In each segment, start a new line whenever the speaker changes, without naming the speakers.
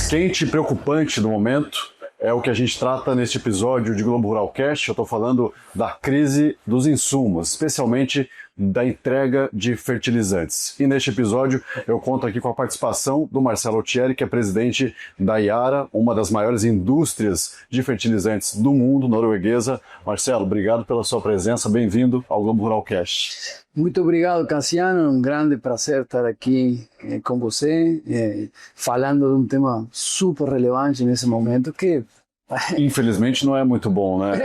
Quente e preocupante do momento é o que a gente trata neste episódio de Globo Rural Cast. Eu estou falando da crise dos insumos, especialmente da entrega de fertilizantes. E neste episódio eu conto aqui com a participação do Marcelo Altieri, que é presidente da Yara, uma das maiores indústrias de fertilizantes do mundo, norueguesa. Marcelo, obrigado pela sua presença, bem-vindo ao Globo Rural Cast.
Muito obrigado, Cassiano, é um grande prazer estar aqui com você, falando de um tema super relevante nesse momento que...
Infelizmente não é muito bom, né?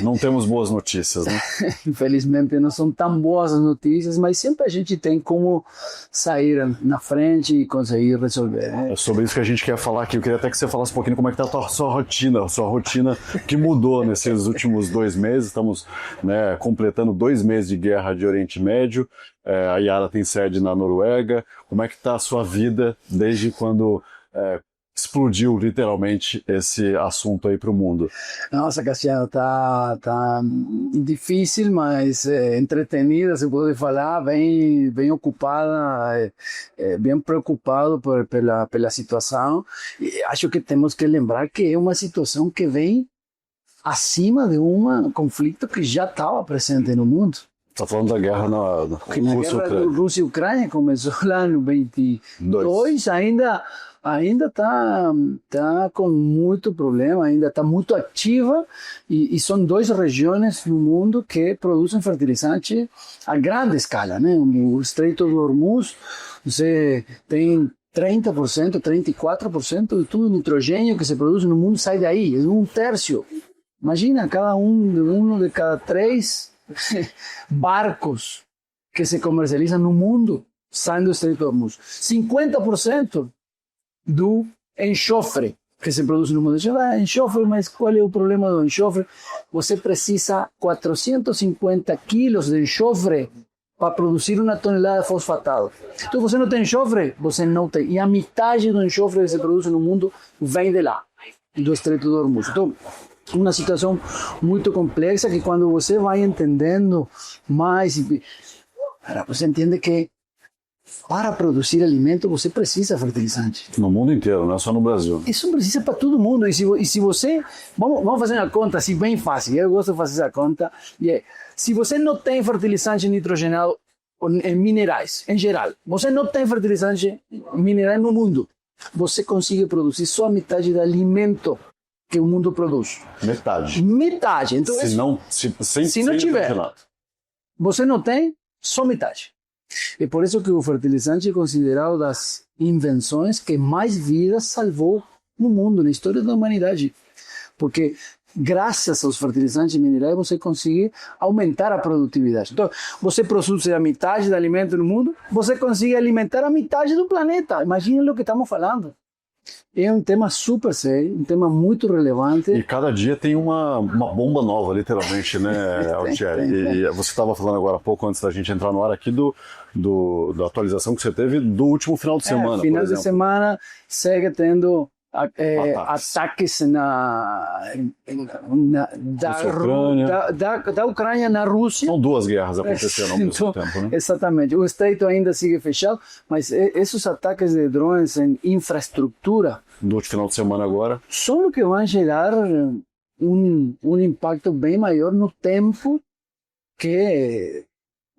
Não temos boas notícias, né?
Infelizmente não são tão boas as notícias, mas sempre a gente tem como sair na frente e conseguir resolver, né?
É sobre isso que a gente quer falar aqui. Eu queria até que você falasse um pouquinho como é que está a sua rotina que mudou nesses últimos 2 meses. Estamos, né, completando 2 meses de guerra de Oriente Médio. A Yara tem sede na Noruega. Como é que está a sua vida desde quando... explodiu literalmente esse assunto aí para o mundo?
Nossa, Cassiano, tá difícil, mas entretenida, se pode falar, bem ocupada, bem preocupado pela situação. E acho que temos que lembrar que é uma situação que vem acima de um conflito que já estava presente no mundo.
Está falando da guerra na
Rússia e Ucrânia começou lá no 22, ainda está com muito problema, ainda está muito ativa e são 2 regiões no mundo que produzem fertilizante a grande escala, né? O Estreito do Hormuz, você tem 30%, 34% de todo o nitrogênio que se produz no mundo sai daí, é 1/3. Imagina, um de cada 3 barcos que se comercializam no mundo saem do Estreito do Hormuz. 50% do enxofre que se produz no mundo. Enxofre, mas qual é o problema do enxofre? Você precisa 450 quilos de enxofre para produzir 1 tonelada de fosfatado. Então você não tem enxofre, você não tem. E a metade do enxofre que se produz no mundo vem de lá, do Estreito do Hormuz. Então, uma situação muito complexa que quando você vai entendendo mais, você entende que para produzir alimento, você precisa de fertilizante.
No mundo inteiro, não é só no Brasil.
Isso precisa para todo mundo. E se você... Vamos fazer uma conta assim, bem fácil. Eu gosto de fazer essa conta. Se você não tem fertilizante nitrogenado em minerais, em geral, você não tem fertilizante mineral no mundo, você consegue produzir só a metade do alimento que o mundo produz. Metade. Então, se não tiver, você não tem só metade. É por isso que o fertilizante é considerado das invenções que mais vidas salvou no mundo, na história da humanidade. Porque graças aos fertilizantes minerais você consegue aumentar a produtividade. Então, você produz a metade do alimento no mundo, você consegue alimentar a metade do planeta. Imagina o que estamos falando. É um tema super sério, um tema muito relevante.
E cada dia tem uma bomba nova, literalmente, né, Altieri? E você estava falando agora há pouco, antes da gente entrar no ar aqui, da atualização que você teve do último final de semana,
final
por exemplo.
De semana segue tendo ataques da Ucrânia na Rússia.
São 2 guerras acontecendo ao mesmo tempo, né?
Exatamente. O Estreito ainda sigue fechado, mas esses ataques de drones em infraestrutura
do último final de semana agora
são o que vão gerar um impacto bem maior no tempo que...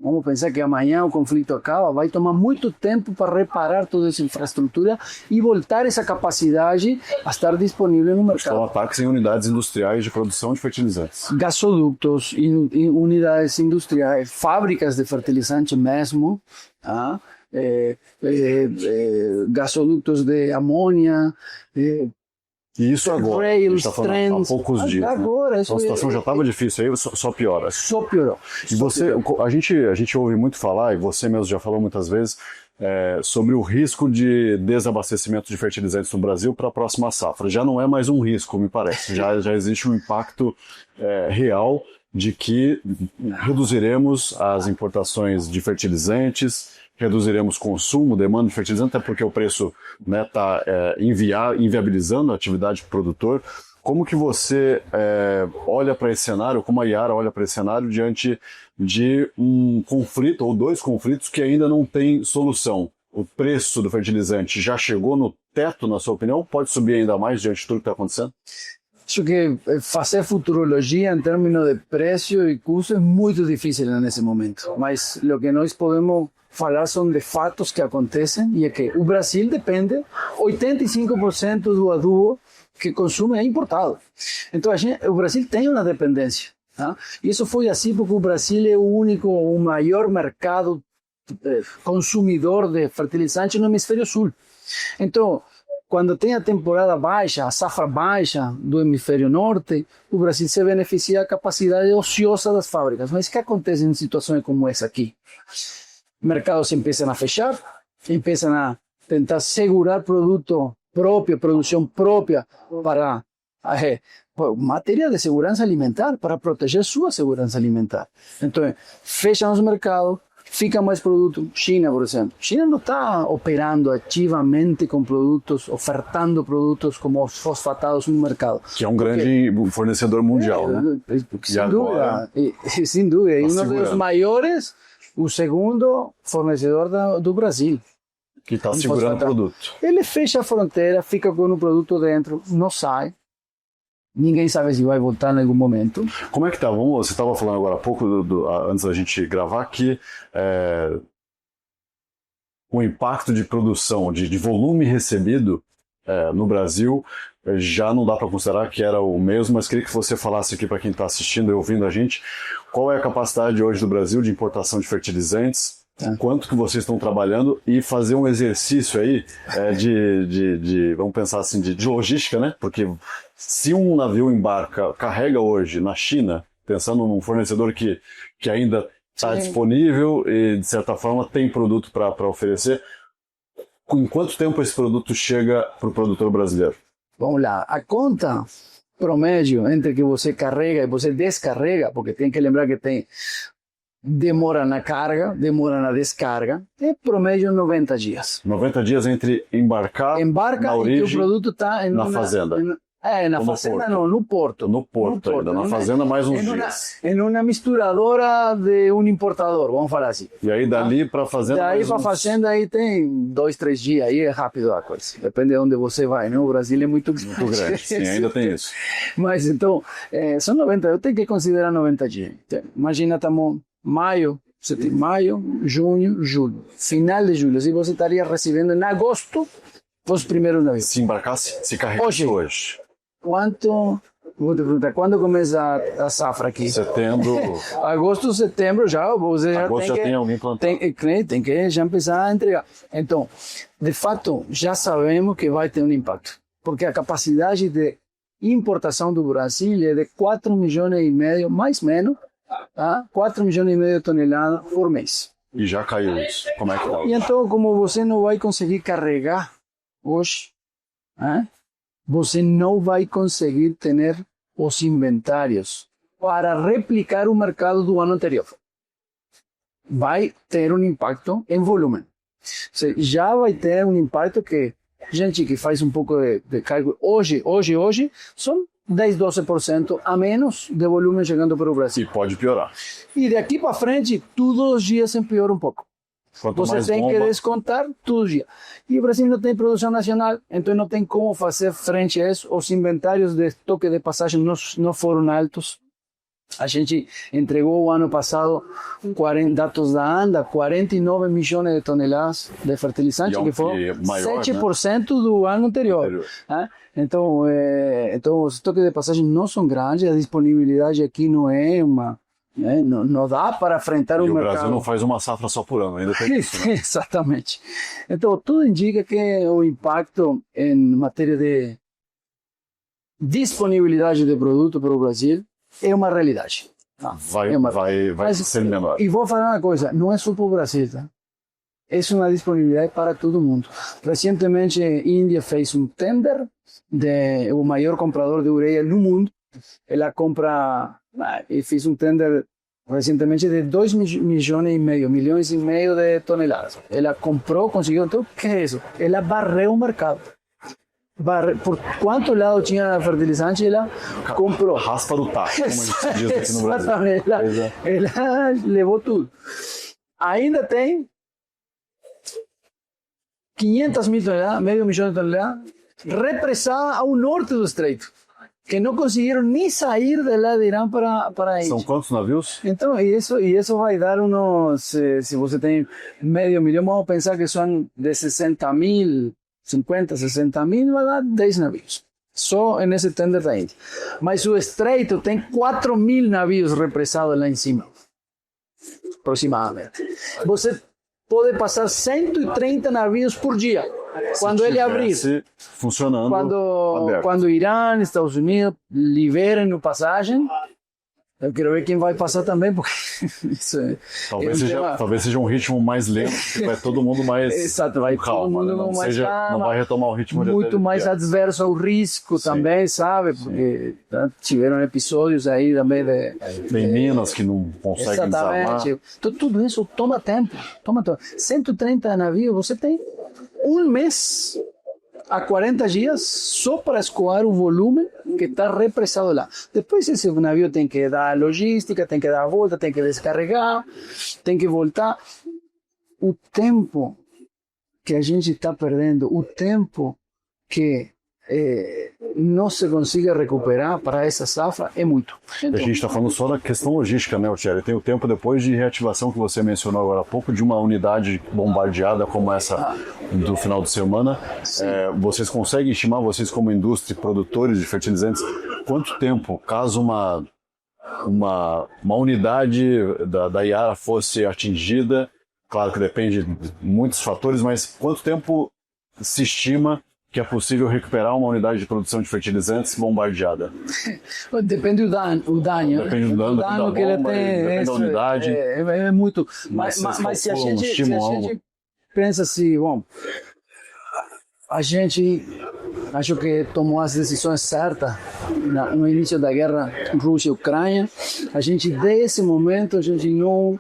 Vamos pensar que amanhã o conflito acaba, vai tomar muito tempo para reparar toda essa infraestrutura e voltar essa capacidade a estar disponível no mercado.
São ataques em unidades industriais de produção de fertilizantes.
Gasodutos, unidades industriais, fábricas de fertilizante mesmo, gasodutos de amônia,
e isso agora,
rails,
a gente está falando há poucos dias.
Agora,
né? Então, a situação já estava difícil, aí só piora.
Só piorou.
E a gente ouve muito falar, e você mesmo já falou muitas vezes, sobre o risco de desabastecimento de fertilizantes no Brasil para a próxima safra. Já não é mais um risco, me parece. Já existe um impacto real de que reduziremos as importações de fertilizantes, reduziremos consumo, demanda de fertilizante, até porque o preço está inviabilizando a atividade do produtor. Como que você olha para esse cenário, como a Yara olha para esse cenário diante de um conflito ou dois conflitos que ainda não tem solução? O preço do fertilizante já chegou no teto, na sua opinião? Pode subir ainda mais diante de tudo que está acontecendo?
Acho que fazer futurologia em termos de preço e custo é muito difícil nesse momento. Mas o que nós podemos falar são de fatos que acontecem e é que o Brasil depende 85% do adubo que consome é importado. Então o Brasil tem uma dependência. Tá? E isso foi assim porque o Brasil é o maior mercado consumidor de fertilizante no hemisfério sul. Então, quando tem a temporada baixa, a safra baixa do hemisfério norte, o Brasil se beneficia da capacidade ociosa das fábricas. Mas o que acontece em situações como essa aqui? Mercados começam a fechar, começam a tentar segurar produto próprio, produção própria para matéria de segurança alimentar, para proteger sua segurança alimentar. Então, fecham os mercados, fica mais produto. China, por exemplo. China não está operando ativamente com produtos, ofertando produtos como os fosfatados no mercado.
Que é um grande fornecedor mundial, né?
Sem dúvida. Sem dúvida. E um dos maiores, o segundo fornecedor do Brasil.
Que está segurando o produto.
Ele fecha a fronteira, fica com o produto dentro, não sai. Ninguém sabe se vai voltar em algum momento.
Como é que tá? Você estava falando agora há pouco, antes da gente gravar, que o impacto de produção, de volume recebido no Brasil, já não dá para considerar que era o mesmo, mas queria que você falasse aqui para quem está assistindo e ouvindo a gente, qual é a capacidade hoje do Brasil de importação de fertilizantes, quanto que vocês estão trabalhando e fazer um exercício aí vamos pensar assim, de logística, né? Porque se um navio embarca, carrega hoje na China, pensando num fornecedor que ainda está disponível e, de certa forma, tem produto para oferecer, em quanto tempo esse produto chega para o produtor brasileiro?
Vamos lá, a conta promédio entre que você carrega e você descarrega, porque tem que lembrar que tem demora na carga, demora na descarga, é promédio 90 dias.
90 dias entre embarca na origem,
e que o produto está
na fazenda.
Na fazenda não, no porto.
No porto ainda, na fazenda mais uns dias.
Em uma misturadora de um importador, vamos falar assim.
E aí dali para a fazenda
daí para a fazenda aí tem 2, 3 dias, aí é rápido a coisa. Depende de onde você vai, né? O Brasil é muito
grande, sim, ainda tem isso.
Mas então, são 90, eu tenho que considerar 90 dias. Imagina, estamos maio, junho, julho. Final de julho, se você estaria recebendo em agosto os primeiros navios.
Se embarcasse, se carregasse hoje.
Vou te perguntar, quando começa a safra aqui?
Setembro.
Agosto, setembro já, você
já tem alguém plantando.
Tem que já empezar a entregar. Então, de fato, já sabemos que vai ter um impacto. Porque a capacidade de importação do Brasil é de 4,5 milhões, mais ou menos, 4,5 milhões de toneladas por mês.
E já caiu isso. Como é que está?
E então, como você não vai conseguir carregar hoje, você não vai conseguir ter os inventários para replicar o mercado do ano anterior. Vai ter um impacto em volume. Já vai ter um impacto que, gente que faz um pouco de cálculo, hoje, são 10, 12% a menos de volume chegando para o Brasil.
E pode piorar.
E daqui para frente, todos os dias empeora um pouco. Você tem que descontar todos os dias. E o Brasil não tem produção nacional, então não tem como fazer frente a isso. Os inventários de estoque de passagem não foram altos. A gente entregou o ano passado, dados da ANDA, 49 milhões de toneladas de fertilizante, que foi maior, 7%, né? Do ano anterior. Então, os estoques de passagem não são grandes, a disponibilidade aqui não é uma... Não dá para enfrentar o mercado.
E o Brasil não faz uma safra só por ano, ainda tem isso, né?
Exatamente. Então, tudo indica que o impacto em matéria de disponibilidade de produto para o Brasil é uma realidade.
Vai ser menor.
E vou falar uma coisa, não é só para o Brasil, tá? É uma disponibilidade para todo mundo. Recentemente, a Índia fez um tender de o maior comprador de ureia no mundo. Ela compra e fez um tender recentemente de 2,5 milhões de toneladas. Ela comprou, conseguiu. Então, o que é isso? Ela varreu o mercado. Por quanto lado tinha fertilizante, ela comprou.
Raspa do taco, como a gente diz aqui no Brasil.
Exatamente. Ela levou tudo. Ainda tem 500 mil toneladas, meio milhão de toneladas, represada ao norte do estreito, que não conseguiram nem sair de lá de Irã para a Índia.
São quantos navios?
Então, isso vai dar unos, se você tem meio milhão, vamos pensar que são de 60 mil, 50, 60 mil, vai dar 10 navios. Só nesse tender da Índia. Mas o estreito tem 4 mil navios represados lá em cima, aproximadamente. Você pode passar 130 navios por dia. Quando ele abrir,
funcionando,
quando Irã, Estados Unidos liberem a passagem, eu quero ver quem vai passar também, porque isso
talvez seja um ritmo mais lento, que vai todo mundo mais
exato, vai
calma,
todo mundo mais calma,
não vai retomar o ritmo
muito mais adverso ao risco. Sim. Também, sabe? Porque tiveram episódios aí também
tem minas que não conseguem desarmar.
Então, tudo isso toma tempo. 130 navios, você tem um mês a 40 dias só para escoar o volume que está represado lá. Depois esse navio tem que dar logística, tem que dar a volta, tem que descarregar, tem que voltar. O tempo que a gente está perdendo, o tempo que não se consiga recuperar para essa safra é muito.
Então, a gente está falando só da questão logística, né, Thierry? Tem o tempo depois de reativação que você mencionou agora há pouco, de uma unidade bombardeada como essa do final de semana. Vocês conseguem estimar, vocês como indústria, produtores de fertilizantes, quanto tempo, caso uma unidade da Yara fosse atingida? Claro que depende de muitos fatores, mas quanto tempo se estima que é possível recuperar uma unidade de produção de fertilizantes bombardeada?
Depende do dano.
Depende do dano
que ele tem.
Depende da unidade.
É muito. Mas se a gente pensa assim, bom, a gente acho que tomou as decisões certas no início da guerra Rússia-Ucrânia. A gente, desse momento, a gente não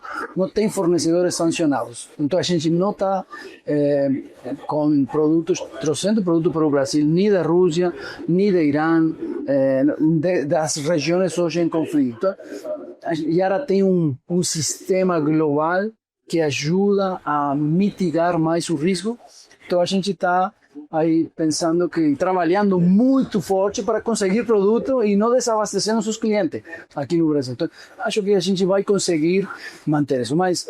tem fornecedores sancionados. Então, a gente não está com trouxendo produtos para o Brasil, nem da Rússia, nem da Irã, das regiões hoje em conflito. A Yara tem um sistema global que ajuda a mitigar mais o risco. Então, a gente está aí pensando que trabalhando muito forte para conseguir produto e não desabastecer nossos clientes aqui no Brasil. Então, acho que a gente vai conseguir manter isso. Mas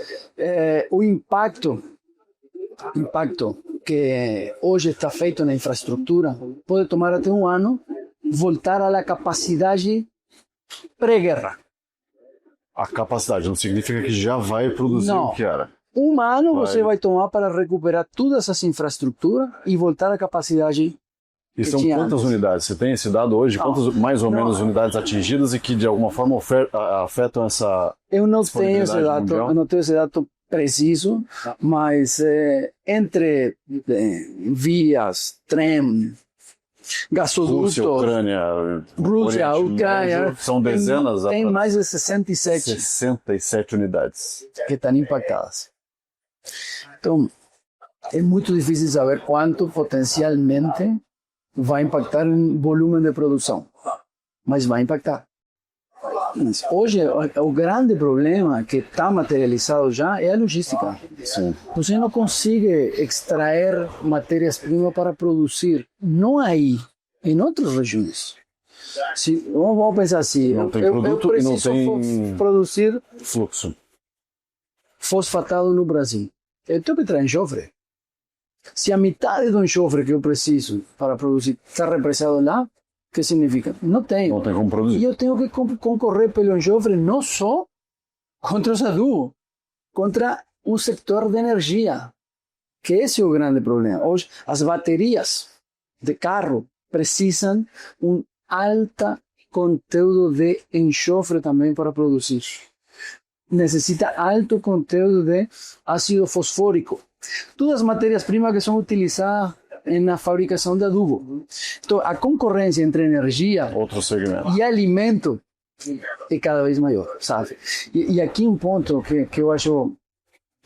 o impacto que hoje está feito na infraestrutura pode tomar até um ano voltar à capacidade pré-guerra.
A capacidade não significa que já vai produzir o que era.
Um ano você vai tomar para recuperar todas essas infraestruturas e voltar à capacidade.
E são quantas unidades? Você tem esse dado hoje? Quantas mais ou menos unidades atingidas e que de alguma forma afetam essa
Eu não tenho esse dado preciso, mas entre vias, trem, gasodutos, Rússia, Ucrânia,
são dezenas,
tem mais de 67
unidades
que estão impactadas. Então, é muito difícil saber quanto potencialmente vai impactar em volume de produção, mas vai impactar. Hoje, o grande problema que está materializado já é a logística.
Sim.
Você não consegue extrair matérias-primas para produzir, não aí, em outras regiões. Vamos pensar assim,
não tem produto e não tem
produzir
fluxo
fosfatado no Brasil. Eu tenho que trazer enxofre. Se a metade do enxofre que eu preciso para produzir está represado lá, o que significa? Não tenho.
Não tem como produzir.
E eu tenho que concorrer pelo enxofre não só contra os adubos, contra o setor de energia, que esse é o grande problema. Hoje, as baterias de carro precisam um alto conteúdo de enxofre também para produzir. Necessita alto conteúdo de ácido fosfórico. Todas as matérias-primas que são utilizadas na fabricação de adubo. Então, a concorrência entre energia
outro segmento
e alimento é cada vez maior, sabe? E aqui um ponto que eu acho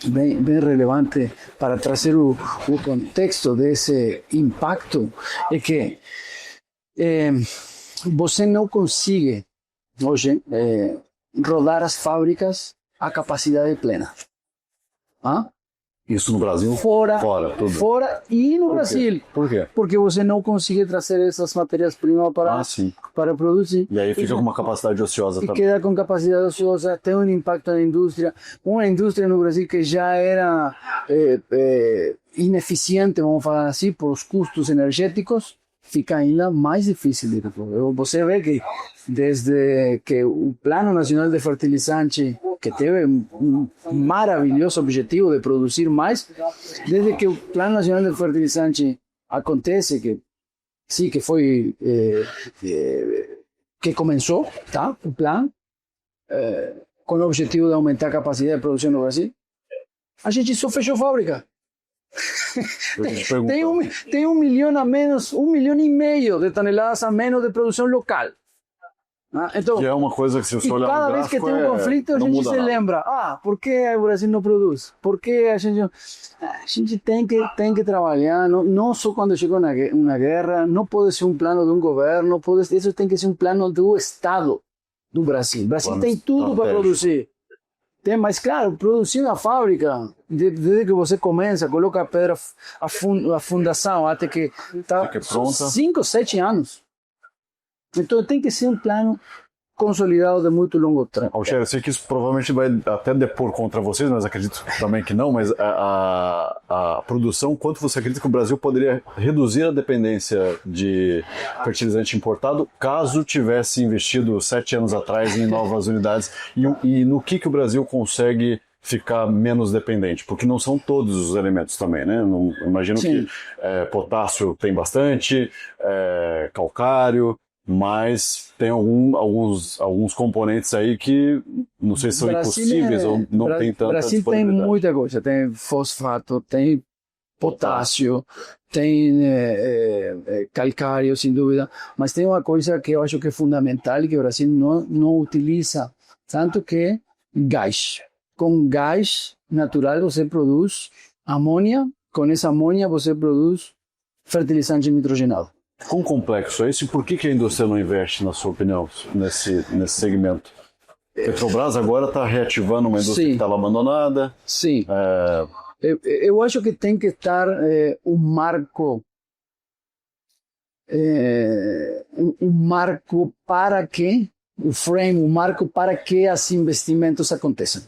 bem relevante para trazer o contexto desse impacto é que você não consegue hoje rodar as fábricas a capacidade plena.
Isso no Brasil?
Fora
tudo.
Fora e no Brasil.
Por quê?
Porque você não consegue trazer essas matérias-primas para produzir.
E aí fica com uma capacidade ociosa também.
E queda com capacidade ociosa, tem um impacto na indústria. Uma indústria no Brasil que já era ineficiente, vamos falar assim, por os custos energéticos, fica ainda mais difícil de resolver. Você vê que desde que o Plano Nacional de Fertilizante, que teve um maravilhoso objetivo de produzir mais, desde que o Plano Nacional de Fertilizante acontece, que sim, que foi que começou, tá? O plano com o objetivo de aumentar a capacidade de produção no Brasil, a gente só fechou fábrica. Tem 1 milhão a menos, 1,5 milhão de toneladas a menos de produção local. Então,
que é uma coisa que se você olhar
cada vez que tem um conflito, a gente se lembra, por que o Brasil não produz? Por que a gente tem que trabalhar, não só quando chega uma guerra, não pode ser um plano de um governo, isso tem que ser um plano do Estado do Brasil. O Brasil tem tudo para produzir. Mas, claro, produzir na fábrica, desde que você começa, coloca a pedra, a fundação, até que está 5, 7 anos. Então tem que ser um plano consolidado de muito longo tempo.
Alcher, eu sei que isso provavelmente vai até depor contra vocês, mas acredito também que não, mas a produção, quanto você acredita que o Brasil poderia reduzir a dependência de fertilizante importado caso tivesse investido 7 anos atrás em novas unidades? E no que o Brasil consegue ficar menos dependente? Porque não são todos os elementos também, né? Imagino que potássio tem bastante, calcário, mas tem alguns componentes aí que não sei se são impossíveis ou não tem tanta
Brasil tem muita coisa, tem fosfato, tem potássio, tem calcário, sem dúvida, mas tem uma coisa que eu acho que é fundamental e que o Brasil não utiliza, tanto que gás. Com gás natural você produz amônia, com essa amônia você produz fertilizante nitrogenado.
Quão complexo é isso e por que a indústria não investe, na sua opinião, nesse segmento? Petrobras agora está reativando uma indústria que estava abandonada.
Sim. Eu acho que tem que estar um marco para que, o frame, um marco para que esses investimentos aconteçam.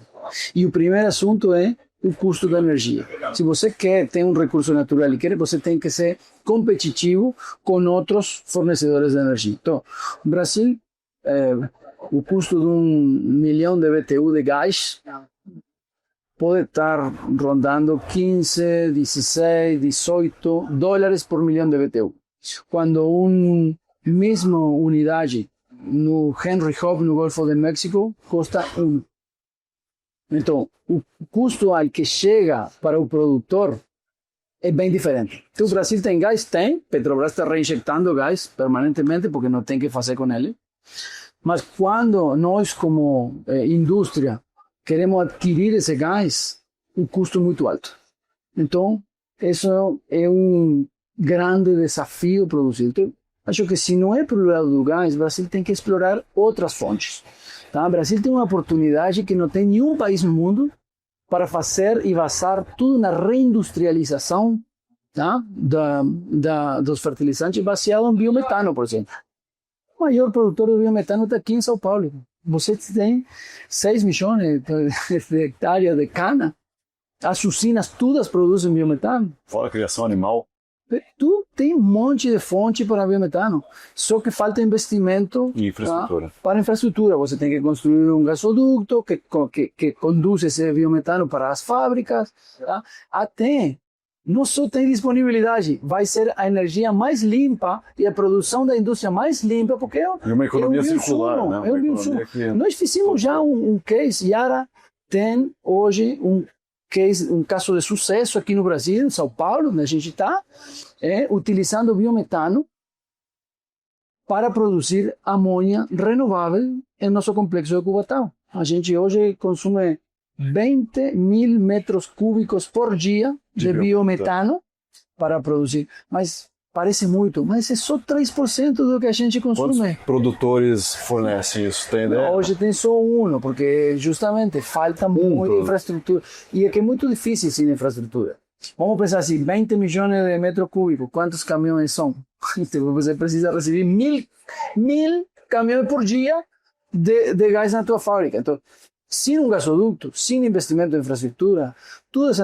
E o primeiro assunto é o custo da energia. Se você quer ter um recurso natural e você tem que ser competitivo com outros fornecedores de energia. Então, no Brasil, o custo de 1 milhão de BTU de gás pode estar rondando 15, 16, 18 dólares por milhão de BTU. Quando uma mesma unidade no Henry Hub, no Golfo de México, custa 1. Então, o custo ao que chega para o produtor é bem diferente. Então, o Brasil tem gás? Tem. Petrobras está reinjectando gás permanentemente porque não tem o que fazer com ele. Mas quando nós, como indústria, queremos adquirir esse gás, o custo é muito alto. Então, isso é um grande desafio produzir. Então, acho que se não é pelo lado do gás, o Brasil tem que explorar outras fontes. Tá? O Brasil tem uma oportunidade que não tem nenhum país no mundo para fazer e basar tudo na reindustrialização, tá? Dos fertilizantes baseado em biometano, por exemplo. O maior produtor de biometano está aqui em São Paulo. Você tem 6 milhões de hectares de cana. As usinas todas produzem biometano.
Fora a criação animal.
Tu tem um monte de fonte para biometano, só que falta investimento para infraestrutura. Você tem que construir um gasoduto que conduz esse biometano para as fábricas. Tá? Até não só tem disponibilidade, vai ser a energia mais limpa e a produção da indústria mais limpa, porque é
uma economia circular. Né?
Nós fizemos já um case. Yara tem hoje um caso de sucesso aqui no Brasil, em São Paulo, onde a gente está, utilizando biometano para produzir amônia renovável em nosso complexo de Cubatão. A gente hoje consome 20 mil metros cúbicos por dia de biometano para produzir. Mas parece muito, mas é só 3% do que a gente consome.
Quantos produtores fornecem isso? Tem ideia?
Hoje tem só um, porque justamente falta muita infraestrutura. E é que é muito difícil sem infraestrutura. Vamos pensar assim, 20 milhões de metros cúbicos, quantos caminhões são? Você precisa receber mil caminhões por dia de gás na tua fábrica. Então, sem um gasoduto, sem investimento em infraestrutura, toda essa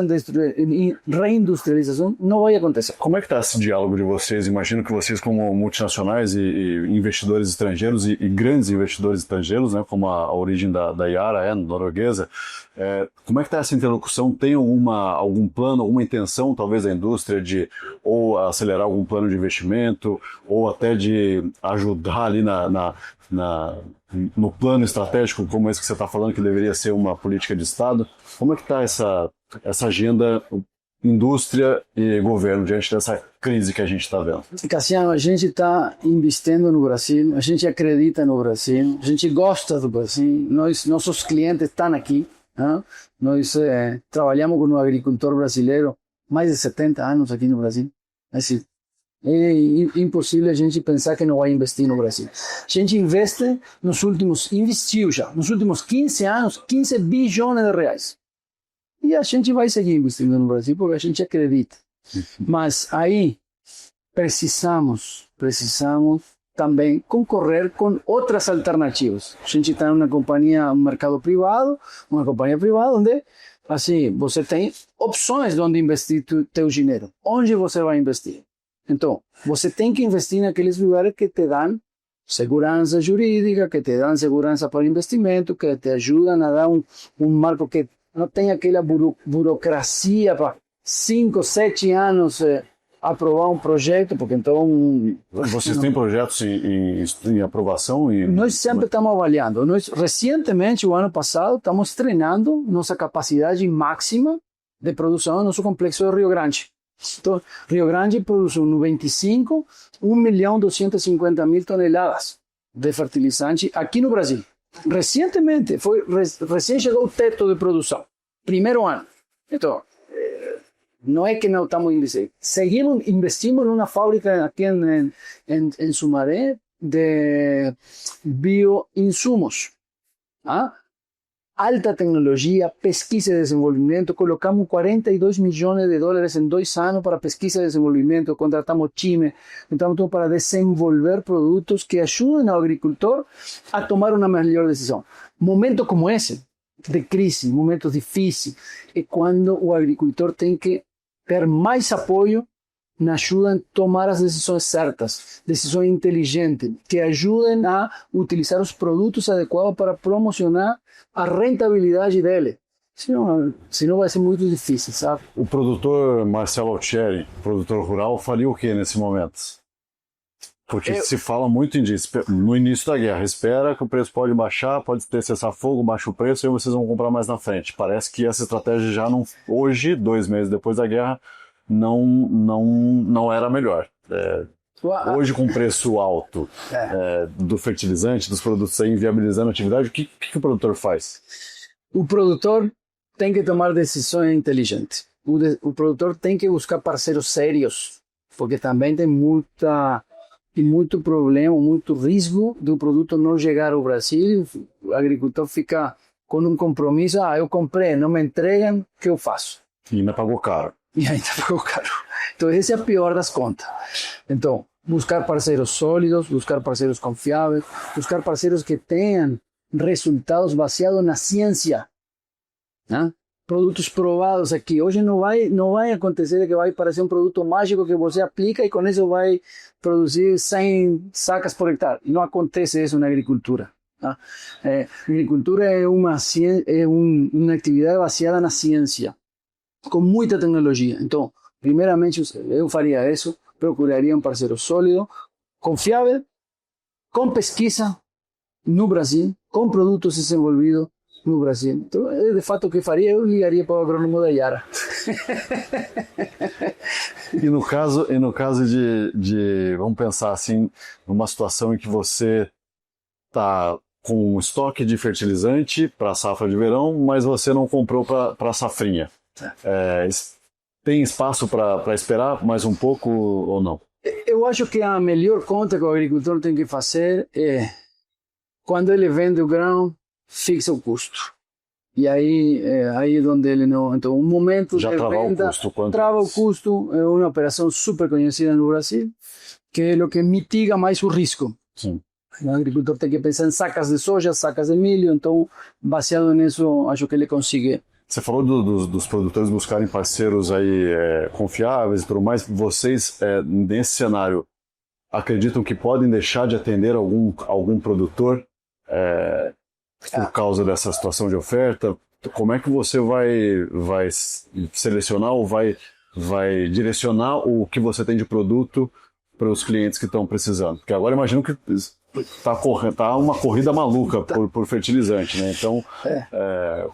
reindustrialização não vai acontecer.
Como é que está esse diálogo de vocês? Imagino que vocês, como multinacionais e investidores estrangeiros e grandes investidores estrangeiros, né, como a origem da Yara, norueguesa, como é que está essa interlocução? Tem algum plano, alguma intenção, talvez, da indústria de ou acelerar algum plano de investimento ou até de ajudar ali no plano estratégico, como esse que você está falando, que deveria ser uma política de Estado? Como é que está essa agenda indústria e governo diante dessa crise que a gente está vendo?
Cassiano, a gente está investindo no Brasil, a gente acredita no Brasil, a gente gosta do Brasil, nossos clientes estão aqui, né? Nós trabalhamos com um agricultor brasileiro mais de 70 anos aqui no Brasil. Assim, é impossível a gente pensar que não vai investir no Brasil. A gente investiu já, nos últimos 15 anos, 15 bilhões de reais. E a gente vai seguir investindo no Brasil porque a gente acredita. Mas aí precisamos também concorrer com outras alternativas. A gente está em uma companhia privada onde assim, você tem opções de onde investir teu dinheiro. Onde você vai investir? Então, você tem que investir naqueles lugares que te dão segurança jurídica, que te dão segurança para investimento, que te ajudam a dar um marco que não tem aquela burocracia para 5, 7 anos aprovar um projeto, porque então...
Vocês têm projetos em aprovação?
Nós sempre estamos avaliando. Nós, recentemente, o ano passado, estamos treinando nossa capacidade máxima de produção no nosso complexo de Rio Grande. Então, Rio Grande produz no 25, 1.250.000 toneladas de fertilizante aqui no Brasil. Recentemente, recém chegou o teto de produção. Primeiro ano. Então, não é que não estamos investindo. Investimos numa fábrica aqui em Sumaré de bioinsumos. Alta tecnologia, pesquisa e desenvolvimento. Colocamos 42 milhões de dólares em 2 anos para pesquisa e desenvolvimento. Contratamos time, contratamos para desenvolver produtos que ajudem ao agricultor a tomar uma melhor decisão. Momentos como esse, de crise, momentos difíceis, é quando o agricultor tem que ter mais apoio na ajuda a tomar as decisões certas, decisões inteligentes, que ajudem a utilizar os produtos adequados para promocionar a rentabilidade dele. Senão vai ser muito difícil, sabe?
O produtor Marcelo Altieri, produtor rural, faria o que nesse momento? Porque se fala muito no início da guerra, espera que o preço pode baixar, pode ter cessar-fogo, baixa o preço e vocês vão comprar mais na frente. Parece que essa estratégia já não, hoje, 2 meses depois da guerra, não era a melhor. Hoje, com preço alto do fertilizante, dos produtos aí inviabilizando a atividade, o que o produtor faz?
O produtor tem que tomar decisões inteligentes. O produtor tem que buscar parceiros sérios, porque também tem muito problema, muito risco do produto não chegar ao Brasil. O agricultor fica com um compromisso: eu comprei, não me entregam, o que eu faço?
E ainda pagou caro.
Então, essa é a pior das contas. Então, buscar parceiros sólidos, buscar parceiros confiáveis, buscar parceiros que tenham resultados baseados na ciência, né? Produtos provados aqui. Hoje não vai acontecer que vai parecer um produto mágico que você aplica e com isso vai produzir 100 sacas por hectare. E não acontece isso na agricultura. Tá? Agricultura é uma atividade baseada na ciência, com muita tecnologia. Então, primeiramente, eu faria isso, procuraria um parceiro sólido, confiável, com pesquisa no Brasil, com produtos desenvolvidos no Brasil. Então, de fato, o que faria, eu ligaria para o agrônomo da Yara.
E no caso de, vamos pensar assim, numa situação em que você está com um estoque de fertilizante para a safra de verão, mas você não comprou para a safrinha. Tem espaço para esperar mais um pouco ou não?
Eu acho que a melhor conta que o agricultor tem que fazer é, quando ele vende o grão, fixa o custo. E aí é onde ele não... Então, um momento
já
de venda, trava o custo, é uma operação super conhecida no Brasil, que é o que mitiga mais o risco.
Sim.
O agricultor tem que pensar em sacas de soja, sacas de milho, então, baseado nisso, acho que ele consegue.
Você falou dos produtores buscarem parceiros aí confiáveis e tudo mais. Vocês, nesse cenário, acreditam que podem deixar de atender algum produtor por causa dessa situação de oferta? Como é que você vai selecionar ou vai direcionar o que você tem de produto para os clientes que estão precisando? Porque agora imagino que tá uma corrida maluca por fertilizante, né? Então,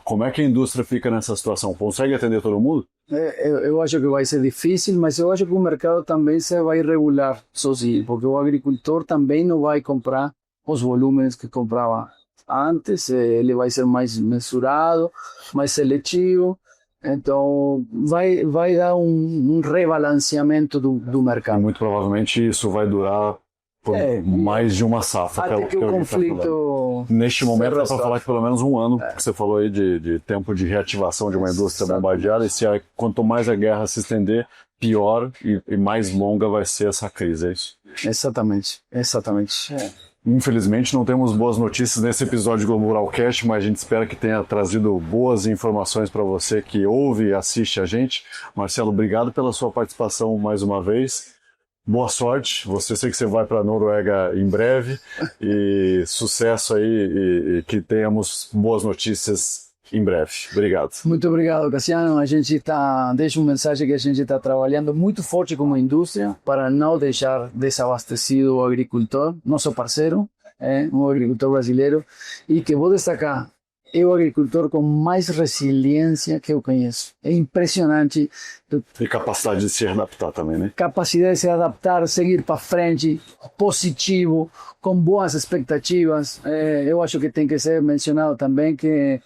como é que a indústria fica nessa situação? Consegue atender todo mundo?
Eu acho que vai ser difícil, mas eu acho que o mercado também se vai regular sozinho, porque o agricultor também não vai comprar os volumes que comprava antes, ele vai ser mais mesurado, mais seletivo, então vai dar um rebalanceamento do mercado.
E muito provavelmente isso vai durar por mais de uma safra.
Até que o conflito...
Neste momento dá para falar que pelo menos um ano, que você falou aí de tempo de reativação de uma indústria bombardeada, e quanto mais a guerra se estender, pior e mais longa vai ser essa crise, é isso?
Exatamente.
Infelizmente não temos boas notícias nesse episódio do Globo Rural Cast, mas a gente espera que tenha trazido boas informações para você que ouve e assiste a gente. Marcelo, obrigado pela sua participação mais uma vez. Boa sorte, sei que você vai para a Noruega em breve, e sucesso aí, e que tenhamos boas notícias em breve. Obrigado.
Muito obrigado, Cassiano. Deixa uma mensagem que a gente está trabalhando muito forte como indústria para não deixar desabastecido o agricultor, nosso parceiro, um agricultor brasileiro, e que vou destacar, é o agricultor com mais resiliência que eu conheço. É impressionante.
E capacidade de se adaptar também, né?
Capacidade de se adaptar, seguir para frente, positivo, com boas expectativas. Eu acho que tem que ser mencionado também que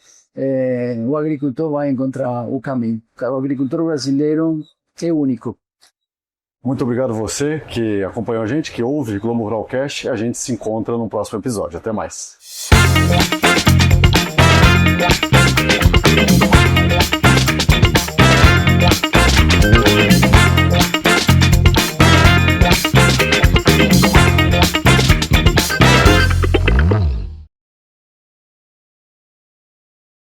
o agricultor vai encontrar o caminho. O agricultor brasileiro é único.
Muito obrigado a você que acompanhou a gente, que ouve Globo Rural Cast. A gente se encontra no próximo episódio. Até mais.